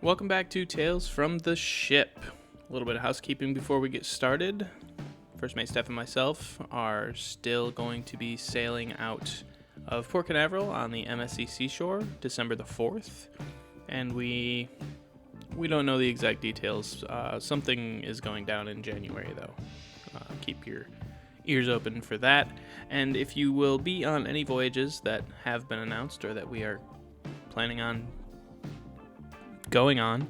Welcome back to Tales from the Ship. A little bit of housekeeping before we get started. First Mate Steph and myself are still going to be sailing out of Port Canaveral on the MSC Seashore December the 4th. And we don't know the exact details. Something is going down in January, though. Keep your ears open for that. And if you will be on any voyages that have been announced or that we are planning on going on,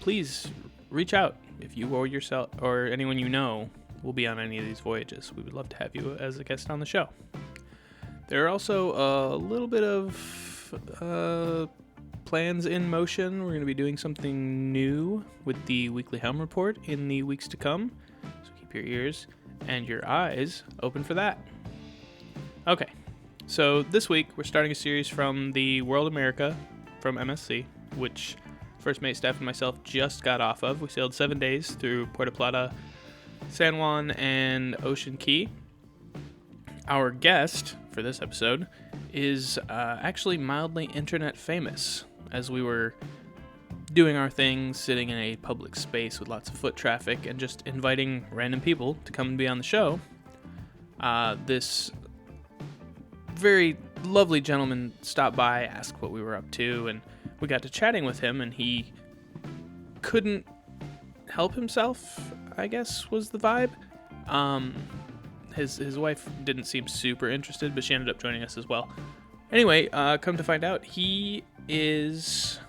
please reach out if you or yourself or anyone you know will be on any of these voyages. We would love to have you as a guest on the show. There are also a little bit of plans in motion. We're going to be doing something new with the weekly helm report in the weeks to come, so keep your ears and your eyes open for that. Okay, so this week we're starting a series from the World America from MSC, which First Mate Steph and myself just got off of. We sailed 7 days through Puerto Plata, San Juan, and Ocean Key. Our guest for this episode is actually mildly internet famous, as we were doing our thing, sitting in a public space with lots of foot traffic and just inviting random people to come and be on the show. This very lovely gentleman stopped by, asked what we were up to, and we got to chatting with him, and he couldn't help himself, I guess, was the vibe. His wife didn't seem super interested, but she ended up joining us as well. Anyway, come to find out, he is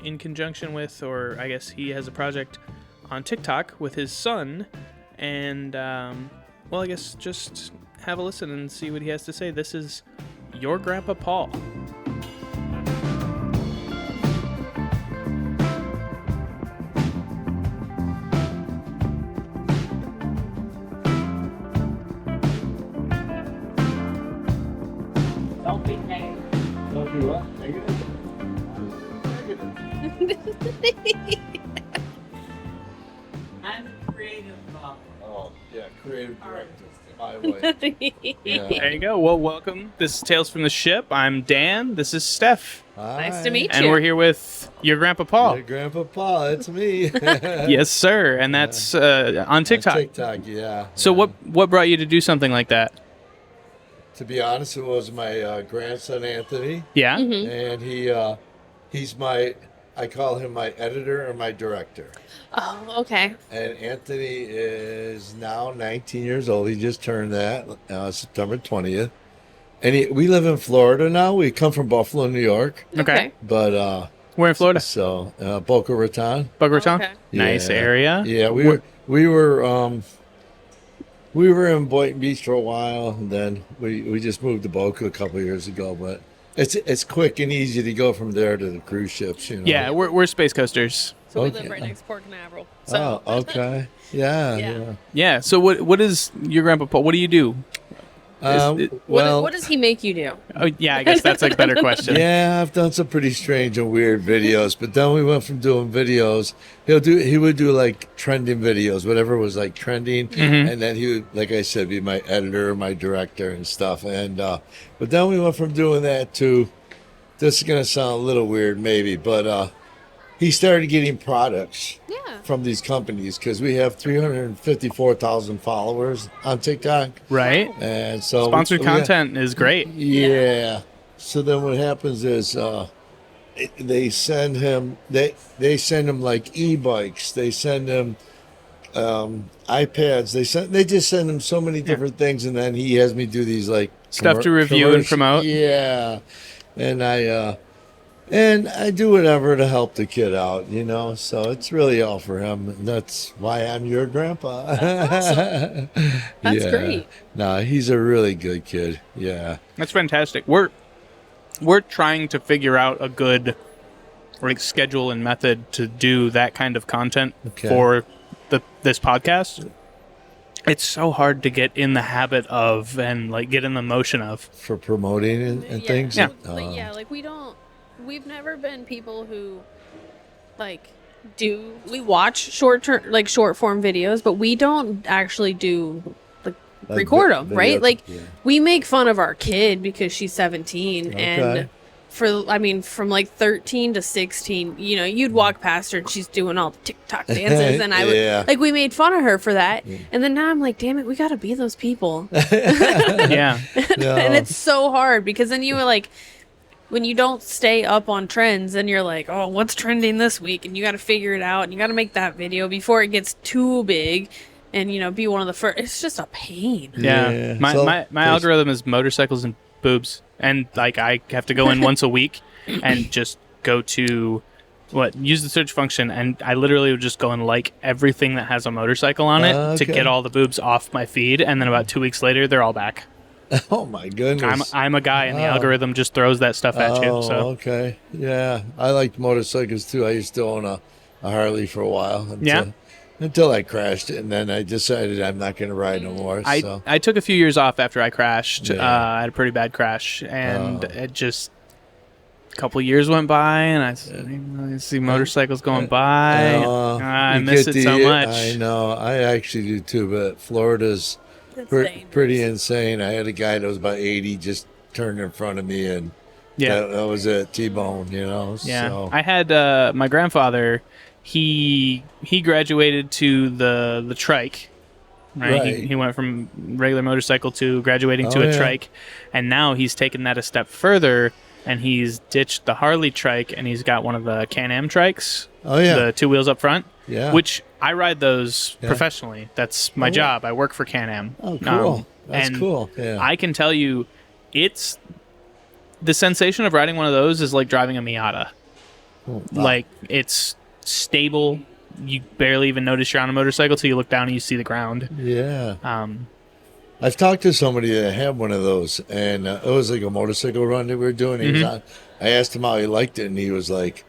in conjunction with, or I guess he has a project on TikTok with his son, and, well, I guess just have a listen and see what he has to say. This is Your Grandpa Paul. I'm a creative creative director. My wife. Yeah. There you go. Well, welcome. This is Tales from the Ship. I'm Dan. This is Steph. Hi. Nice to meet And you. we're here with your Grandpa Paul. Your Grandpa Paul, it's me. Yes, sir. And that's on TikTok. On TikTok, yeah. So yeah. what brought you to do something like that? To be honest, it was my grandson Anthony, Yeah? and he's my, I call him my editor or my director. Oh, okay. And Anthony is now 19 years old. He just turned that September 20th. And we live in Florida now. We come from Buffalo, New York. Okay. But We're in Florida. so Boca Raton. Boca Raton? Okay. Nice Yeah. area. Yeah, we were in Boynton Beach for a while, and then we just moved to Boca a couple of years ago. But it's quick and easy to go from there to the cruise ships. You know. Yeah, we're Space Coasters. So we Okay. live right next to Port Canaveral. So Oh, okay. Yeah. Yeah. Yeah. Yeah. So what is your Grandpa Paul? What do you do? what does he make you do? Oh, yeah, I guess that's a better question. Yeah, I've done some pretty strange and weird videos, but then we went from doing videos. He would do like trending videos, whatever was like trending, and then he would, like I said, be my editor, my director, and stuff. And but then we went from doing that to, this is gonna sound a little weird, maybe, but he started getting products Yeah. from these companies because we have 354,000 followers on TikTok, Right? and so Sponsored we- content is great. Yeah. So then what happens is they send him they send him like e-bikes. They send him iPads. They just send him so many different things, and then he has me do these like Stuff to review and commercial- promote. Yeah. And I do whatever to help the kid out, you know. So it's really all for him. And that's why I'm your grandpa. That's great. No, he's a really good kid. Yeah. That's fantastic. We're trying to figure out a good like schedule and method to do that kind of content for this podcast. It's so hard to get in the habit of and like get in the motion of. For promoting and things. Yeah. We've never been people who we watch short form videos, but we don't actually do record them, right? video, Like yeah. we make fun of our kid because she's 17 Okay. and from like 13 to 16, you know, you'd walk past her and she's doing all the TikTok dances, and I would Yeah. like, we made fun of her for that, and then now I'm like, damn it, we gotta be those people. Yeah. No. And it's so hard because then you were like, when you don't stay up on trends, and you're like, oh, what's trending this week, and you got to figure it out, and you got to make that video before it gets too big, and you know, be one of the first. It's just a pain. Yeah. Yeah. My So, my algorithm is motorcycles and boobs, and like I have to go in once a week and just go to use the search function, and I literally would just go and like everything that has a motorcycle on it to Okay. get all the boobs off my feed, and then about 2 weeks later they're all back. Oh my goodness. I'm a guy, and the algorithm just throws that stuff at you. So okay. Yeah. I liked motorcycles too. I used to own a Harley for a while. Until I crashed it, and then I decided I'm not going to ride no more. So. I took a few years off after I crashed. Yeah. I had a pretty bad crash, and it just a couple years went by, and I see motorcycles going by. I You miss get it so much. I know. I actually do too, but Florida's It's pretty dangerous. insane. I had a guy that was about 80 just turned in front of me, and Yeah. that was a T-bone, you know. Yeah, So. I had my grandfather. He graduated to the trike. Right. Right. He went from regular motorcycle to graduating to Oh, a yeah. trike, and now he's taken that a step further, and he's ditched the Harley trike, and he's got one of the Can-Am trikes. Oh yeah. The two wheels up front. Yeah. Which I ride those Yeah. professionally. That's my Oh, yeah. job. I work for Can-Am. Oh, cool. That's and cool. Yeah. I can tell you, it's the sensation of riding one of those is like driving a Miata. Wow. Like, it's stable. You barely even notice you're on a motorcycle till you look down and you see the ground. Yeah. Um, I've talked to somebody that had one of those, and it was like a motorcycle run that we were doing. He was on. I asked him how he liked it, and he was like,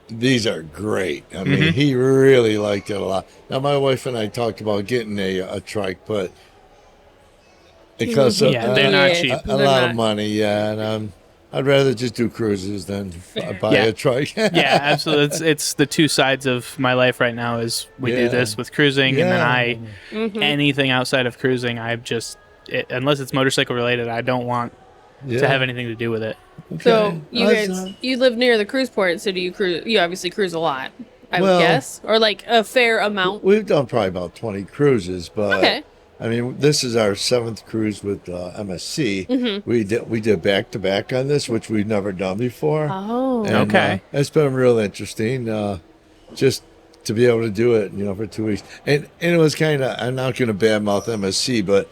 "These are great." I mean, he really liked it a lot. Now, my wife and I talked about getting a trike, but it costs yeah, they're not Yeah. cheap. a They're lot not. of money. Yeah, and I'd rather just do cruises than buy Yeah. a trike. Yeah, absolutely. It's the two sides of my life right now. Is we do Yeah. this with cruising, and then Yeah. anything outside of cruising, I just unless it's motorcycle related, I don't want Yeah. to have anything to do with it. So Okay. you That's, guys, you live near the cruise port, so do you cruise? You obviously cruise a lot, I Well- would guess, or like a fair amount. We've done probably about 20 cruises, but Okay. I mean, this is our 7th cruise with MSC. Mm-hmm. We did back to back on this, which we've never done before. Oh, And, Okay. it's been real interesting, just to be able to do it, you know, for 2 weeks. And it was kind of, I'm not going to badmouth MSC, but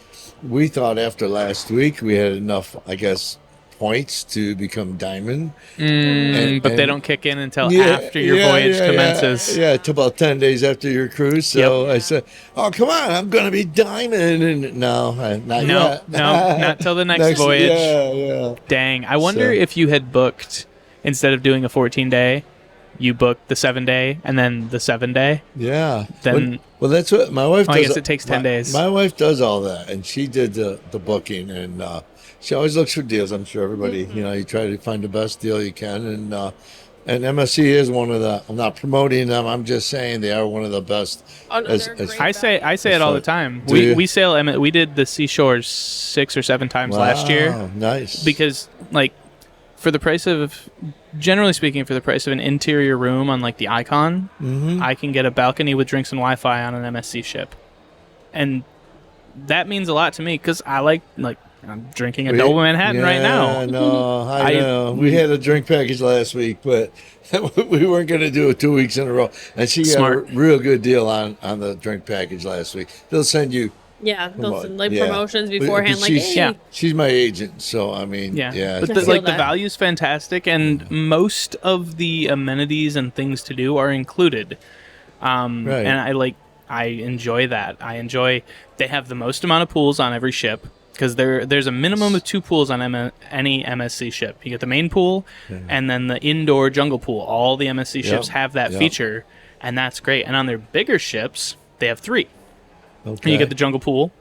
we thought after last week we had enough, I guess, points to become diamond. But they and- don't kick in until after your voyage commences. Yeah, it's about 10 days after your cruise. So I said, "Oh, come on, I'm going to be diamond." And no, not No, yet. no, not till the next voyage. Yeah. Dang. I wonder So- if you had booked, instead of doing a 14-day, you booked the 7-day and then the 7-day. Yeah. Then- well, that's what my wife Oh, does. I guess it takes 10 days. My wife does all that, and she did the booking, and she always looks for deals. I'm sure everybody, you know, you try to find the best deal you can, and MSC is one of the. I'm not promoting them. I'm just saying they are one of the best. Oh, no, as- they're as- great. I say That's it all the right. time. Do We you? we sail. We did the seashores 6 or 7 times last year Wow, nice. because, like, for the price of, generally speaking, for the price of an interior room on like the Icon, I can get a balcony with drinks and Wi-Fi on an MSC ship, and that means a lot to me because I like I'm drinking a double Manhattan right now. Yeah, no, I I- know. We had a drink package last week, but we weren't going to do it 2 weeks in a row. And she got Smart. a real good deal on the drink package last week. They'll send you. Yeah, they'll on, send like yeah. promotions But beforehand. Like, she's- hey, Yeah. She's my agent, so I mean, Yeah, yeah. but I the, feel like the that. value's fantastic, and most of the amenities and things to do are included. Right. And I enjoy that. They have the most amount of pools on every ship because there's a minimum of 2 pools on any MSC ship. You get the main pool and then the indoor jungle pool. All the MSC ships have that Yep. feature, and that's great. And on their bigger ships, they have 3. Okay. You get the jungle pool,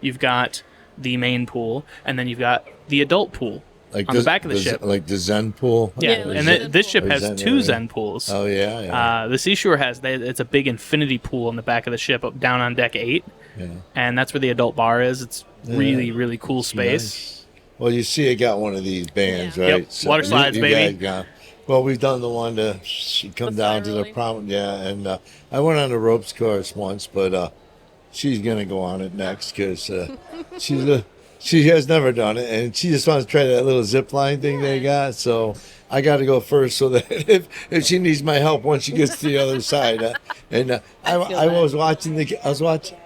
you've got the main pool, and then you've got the adult pool like on the back of the ship. like the Zen pool. Yeah, Yeah, like and Zen this pool. ship Or has Zen 2 area. Zen pools. Oh yeah. The Seashore it's a big infinity pool on the back of the ship up down on deck 8, Yeah. and that's where the adult bar is. It's really, really cool space. Nice. Well, you see, I got one of these bands, Yeah. right? Yep, water slides, baby. guys got- well, we've done the one to come The down to the spiraling. prom. Yeah, and I went on the ropes course once, but she's gonna go on it next because she has never done it, and she just wants to try that little zip line thing they got. So I got to go first, so that if she needs my help once she gets to the other side, I was watching I was watching.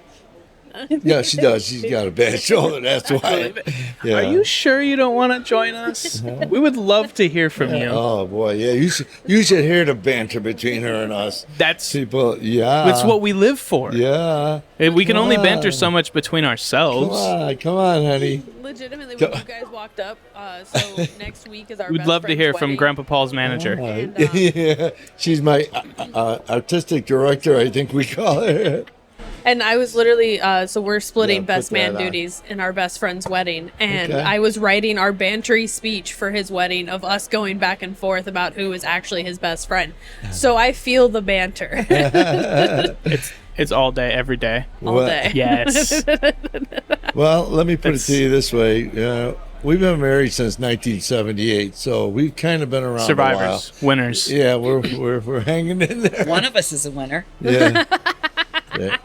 Yeah, she does. She's got a bad shoulder. That's why. Yeah. Are you sure you don't want to join us? We would love to hear from you. Oh boy, yeah. You should hear the banter between her and us. That's People, yeah. It's what we live for. Yeah. We can only Come banter on. so much between ourselves. Come on, honey. Legitimately, when you guys walked up, so next week is our We'd best love to friend's hear from wedding. Grandpa Paul's manager. And, Yeah, she's my artistic director. I think we call her. And I was literally, so we're splitting Yeah, best put man that on. duties in our best friend's wedding. And Okay. I was writing our bantery speech for his wedding of us going back and forth about who is actually his best friend. So I feel the banter It's all day, every day. all Well- day. Yes. Well, let me put That's- it to you this way. We've been married since 1978, so we've kind of been around Survivors, winners. a while. Yeah, we're hanging in there. One of us is a winner. Yeah. Yeah.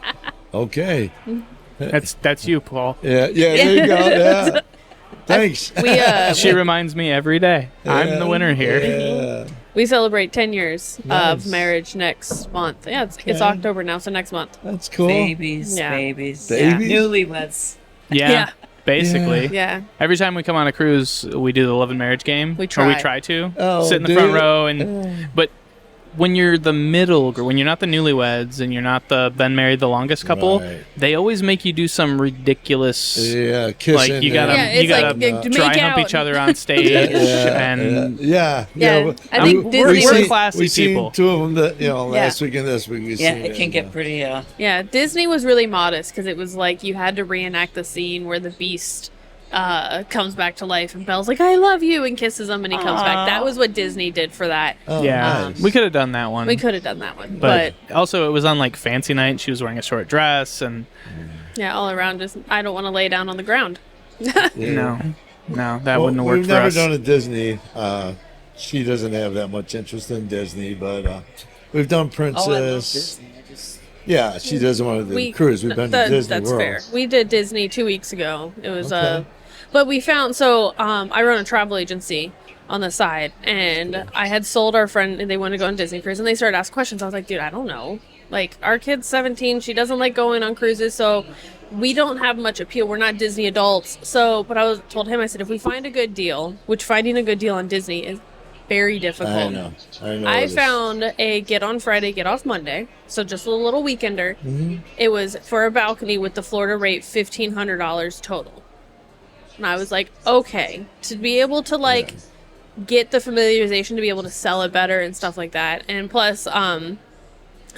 Okay. That's you, Paul. Yeah. There you go. Yeah. Thanks. She reminds me every day. I'm the winner here. Yeah. We celebrate 10 years Nice. of marriage next month. Yeah, it's Okay. October now, so next month. That's cool. Babies, Yeah. babies, Babies? Yeah. Newlyweds. Yeah. Yeah. Basically. Yeah. Every time we come on a cruise, we do the love and marriage game. We Or we try. try to. Oh, sit in the do front you? row but when you're the middle, when you're not the newlyweds and you're not the been married the longest couple, Right. they always make you do some ridiculous Yeah, kissing. like you gotta Yeah, it's you gotta like, to dry make hump out. each other on stage and yeah. Yeah, I think Disney we're was- classy we seen people. two of them that last Yeah. week and this week. We Yeah, seen it can get pretty. Yeah, Disney was really modest because it was like you had to reenact the scene where the Beast comes back to life and Belle's like, "I love you," and kisses him, and he comes back. That was what Disney did for that. Oh, yeah, nice. we could have done that one. We could have done that one, but but also it was on like fancy night. She was wearing a short dress and yeah, all around just I don't want to lay down on the ground. Yeah. no, that Well, wouldn't have worked we've for never us. done a Disney. She doesn't have that much interest in Disney, but we've done Oh, I love Princess. Disney. I just Yeah, she doesn't want to do cruise. We've been to Disney That's World. fair. We did Disney 2 weeks ago. It was Okay. but we found I run a travel agency on the side, and I had sold our friend, and they wanted to go on Disney cruise, and they started asking questions. I was like, dude, I don't know. Like, our kid's 17, she doesn't like going on cruises, so we don't have much appeal. We're not Disney adults. So, but told him, I said, if we find a good deal, which finding a good deal on Disney is very difficult. I know. I it is. found a get on Friday, get off Monday. So just a little weekender. Mm-hmm. It was for a balcony with the Florida rate, $1,500 total. And I was like, okay, to be able to get the familiarization to be able to sell it better and stuff like that. And plus,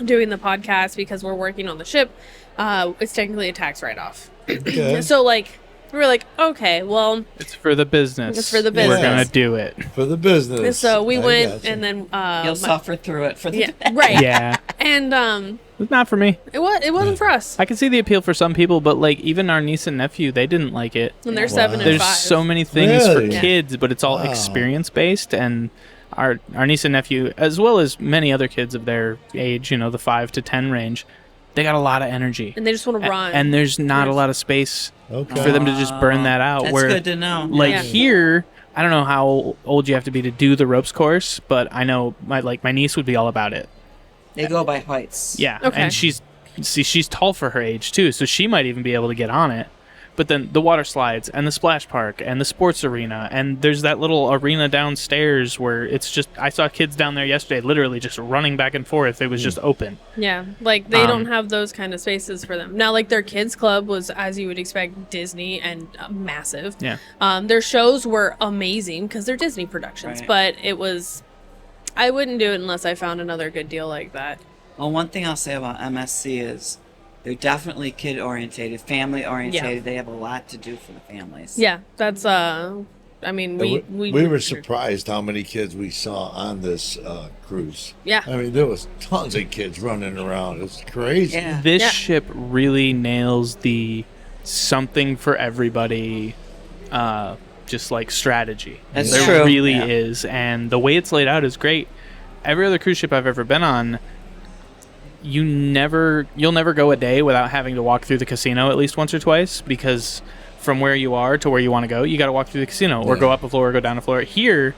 doing the podcast because we're working on the ship, it's technically a tax write-off. Okay. So we were like, okay, well, It's for the business. It's for the We're gonna business. do it. For the business. so we I went gotcha. and then you'll suffer through it for the yeah, right. Yeah, And it's not for me. it wasn't for us. I can see the appeal for some people, but like even our niece and nephew, they didn't like it. And they're 7 and There's 5. so many things Really? for Yeah. kids, but it's all Wow. experience based. And our niece and nephew, as well as many other kids of their age, the 5 to 10 range, they got a lot of energy, And they just want to run. and there's not a lot of space Okay. for them to just burn that out. That's where good to know. like Yeah. here, I don't know how old you have to be to do the ropes course, but I know my niece would be all about it. They go by heights. Yeah, Okay. and she's tall for her age too, so she might even be able to get on it. But then the water slides and the splash park and the sports arena, and there's that little arena downstairs where it's just I saw kids down there yesterday literally just running back and forth. It was just open. yeah, they Um, don't have those kind of spaces for them. Now, their kids club was, as you would expect, Disney and massive. Yeah. Their shows were amazing because they're Disney productions, Right. but it was. I wouldn't do it unless I found another good deal like that. Well, one thing I'll say about MSC is they're definitely kid orientated, family orientated. Yeah. They have a lot to do for the families. Yeah, that's I mean, We were surprised how many kids we saw on this cruise. Yeah. I mean, there was tons of kids running around. It's crazy. Yeah. This Yeah. ship really nails the something for everybody just like strategy. That's there true. really Yeah. is, and the way it's laid out is great. Every other cruise ship I've ever been on, you'll never go a day without having to walk through the casino at least once or twice, because from where you are to where you want to go, you got to walk through the casino or go up a floor or go down a floor. Here,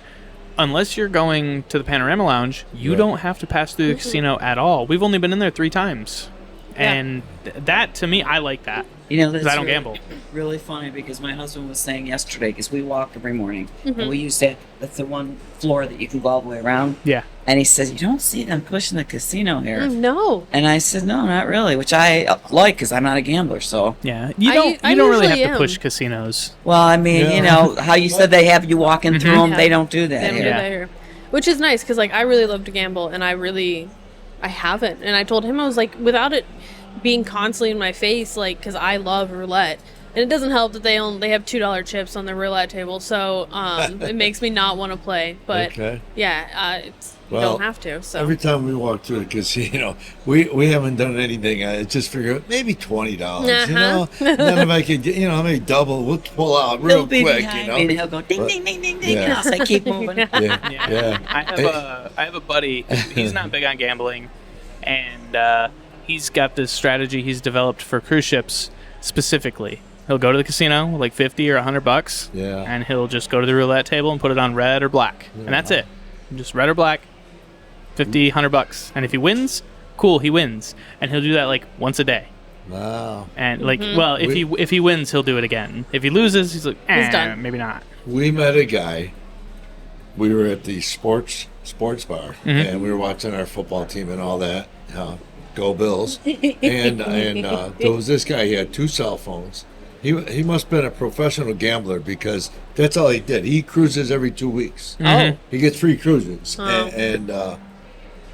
unless you're going to the Panorama Lounge, you don't have to pass through the casino at all. We've only been in there 3 times. And that, to me, I like that. You know, Because that's I don't gamble. really funny because my husband was saying yesterday, because we walk every morning, and we use that's the one floor that you can go all the way around. Yeah. And he says, you don't see them pushing the casino here. No. And I said, no, not really, which I like because I'm not a gambler. So, Yeah. You I don't really have usually to am. push casinos. well, I mean, you know, how you said they have you walking through them, Yeah. they don't do that They don't do here. that here. Which is nice because like I really love to gamble and I haven't. And I told him I was like without it being constantly in my face, like because I love roulette. And it doesn't help that they have $2 chips on the roulette table, so it makes me not want to play. But Okay. yeah, you don't have to. So Every time we walk through the casino, we haven't done anything. I just figure maybe $20. You know, and then if I could get, I may double. We'll pull out real He'll be quick. behind You know. me and he'll go ding, ding, ding, ding, ding. Yeah. And I'll say, keep moving. Yeah. I have a buddy. He's not big on gambling, and he's got this strategy he's developed for cruise ships specifically. He'll go to the casino with like $50 or $100, Yeah. and he'll just go to the roulette table and put it on red or black, and that's it. Just red or black, $50, $100, and if he wins, cool, he wins, and he'll do that like once a day. Wow. And like, well, if he wins, he'll do it again. If he loses, he's like, He's done. maybe not. We met a guy. We were at the sports bar, and we were watching our football team and all that. Go Bills! and there was this guy. He had 2 cell phones. He must have been a professional gambler because that's all he did. He cruises every 2 weeks. Oh. He gets free cruises, and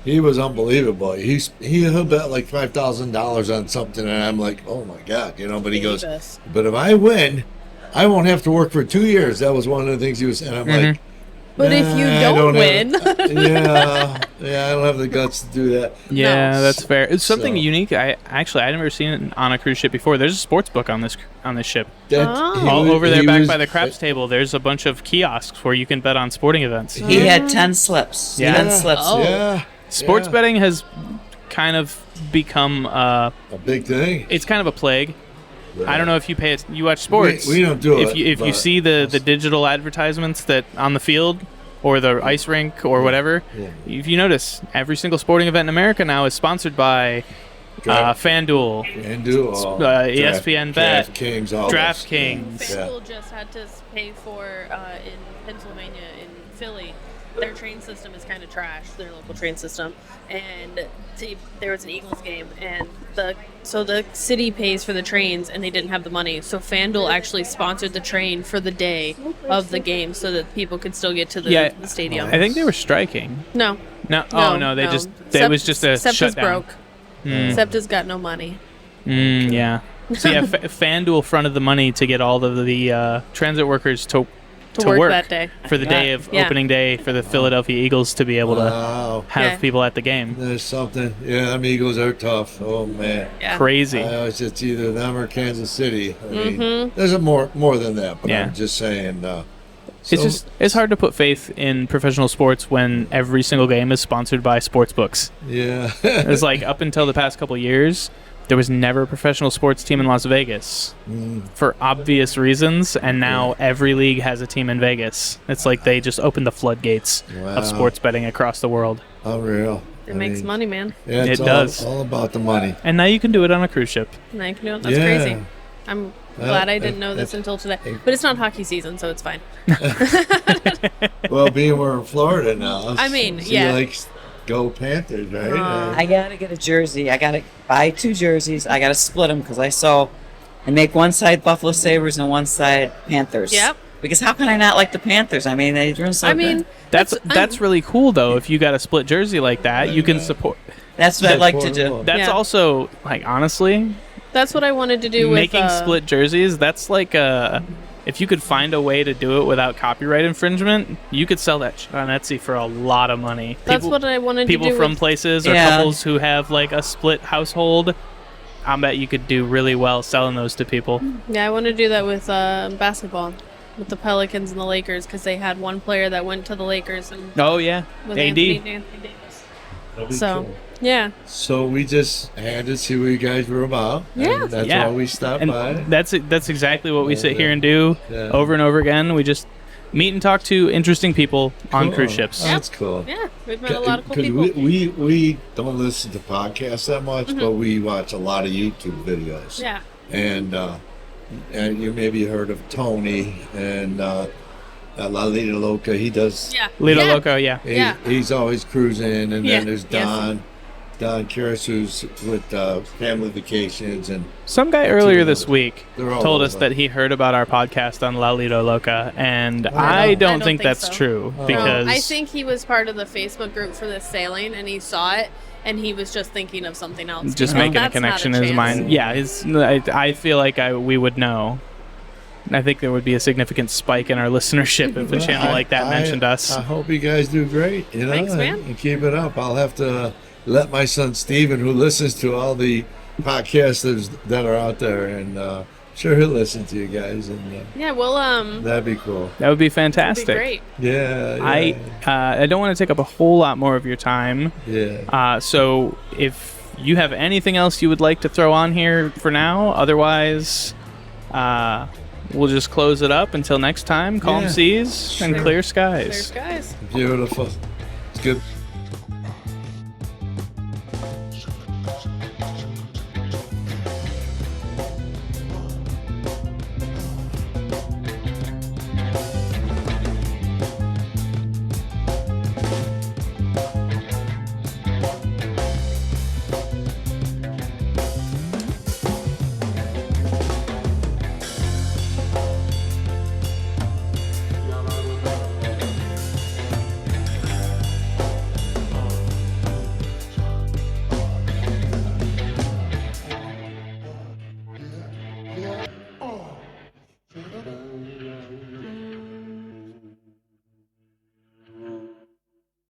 he was unbelievable. He'll bet like $5,000 on something, and I'm like, oh my god, But he goes, Davis. but if I win, I won't have to work for 2 years. That was one of the things he was saying. I'm like. But if you I don't have- win, I don't have the guts to do that. Yeah, No. that's fair. It's something So- unique. I've never seen it on a cruise ship before. There's a sports book on this ship. That, Oh. he All was- over there, he back was- by the craps table, there's a bunch of kiosks where you can bet on sporting events. He had 10 slips. Yeah. 10 slips. Oh. Yeah, Sports yeah. betting has kind of become a big thing. it's kind of a plague. I don't know if you watch sports. We don't do if it, you but- see the digital advertisements that on the field or the ice rink or whatever, if you notice, every single sporting event in America now is sponsored by FanDuel, And do all ESPN Bet, DraftKings, all DraftKings. those. Yeah. FanDuel just had to pay for in Pennsylvania, in Philly. Their train system is kind of trash. Their local train system, and there was an Eagles game, and the city pays for the trains, and they didn't have the money. So FanDuel actually sponsored the train for the day of the game, so that people could still get to the stadium. I think they were striking. No. It was just a SEPTA's shutdown. broke. SEPTA's got no money. Yeah. So yeah, FanDuel fronted the money to get all of the transit workers to work that day. for the day of opening day for the Philadelphia Eagles to be able to Wow. have Yeah. people at the game. There's something. Yeah, them Eagles are tough. Oh man. Yeah. Crazy. It's either them or Kansas City. I mean, there's more than that, but Yeah. I'm just saying. It's hard to put faith in professional sports when every single game is sponsored by sports books. Yeah. It's like up until the past couple years, there was never a professional sports team in Las Vegas for obvious reasons, and now every league has a team in Vegas. It's like they just opened the floodgates Wow. of sports betting across the world. Unreal. It makes money, man. Yeah, it's It does. all about the money. And now you can do it on a cruise ship. Now you can do it. That's Yeah. crazy. I'm glad I didn't know this until today. But it's not hockey season, so it's fine. Well, being we're in Florida now. I mean, so yeah. You like go Panthers, right? I gotta get a jersey. I gotta buy 2 jerseys. I gotta split them because I make one side Buffalo Sabres and one side Panthers. Yep. Because how can I not like the Panthers? I mean, they're doing so I good. mean, That's really cool though. If you got a split jersey like that, you can support. That's what I'd like to do. That's Yeah. also like honestly, that's what I wanted to do with making split jerseys. That's like if you could find a way to do it without copyright infringement, you could sell that shit on Etsy for a lot of money. That's what I wanted to do. People from with, places or Yeah. couples who have like a split household, I bet you could do really well selling those to people. Yeah, I want to do that with basketball. with the Pelicans and the Lakers because they had one player that went to the Lakers and Oh yeah, with AD. Anthony Davis. That'll be So, cool. yeah. So we just had to see what you guys were about. Yeah. And that's Yeah. why we stopped And by. that's exactly what we sit here and do Yeah. over and over again. We just meet and talk to interesting people on Cool. cruise ships. Oh, that's cool. Yeah, we've met a lot of cool 'Cause people. we don't listen to podcasts that much, but we watch a lot of YouTube videos. Yeah. And you maybe heard of Tony and La Lita Loca. He does. Yeah. Lido yeah. Loco, yeah. He's always cruising, and Yeah. then there's Yes. Don Karras, who's with Family Vacations, and Some guy earlier this week They're all told us over. that he heard about our podcast on La Lido Loca, and I don't think that's so. true Oh. because I think he was part of the Facebook group for this sailing, and he saw it, and he was just thinking of something else. just Well, making a that's not connection in his chance. mind. Yeah, I feel like we would know. I think there would be a significant spike in our listenership if a channel like that mentioned us. I hope you guys do great. Thanks, man. And keep it up. I'll have to let my son Steven, who listens to all the podcasters that are out there, and sure he'll listen to you guys, and Yeah, well, that'd be cool. That would be it'd fantastic. be great. Yeah. I don't want to take up a whole lot more of your time. Yeah. So if you have anything else you would like to throw on here for now, otherwise, we'll just close it up until next time. Calm Yeah, seas and sure. clear There's skies. guys. Beautiful. It's good.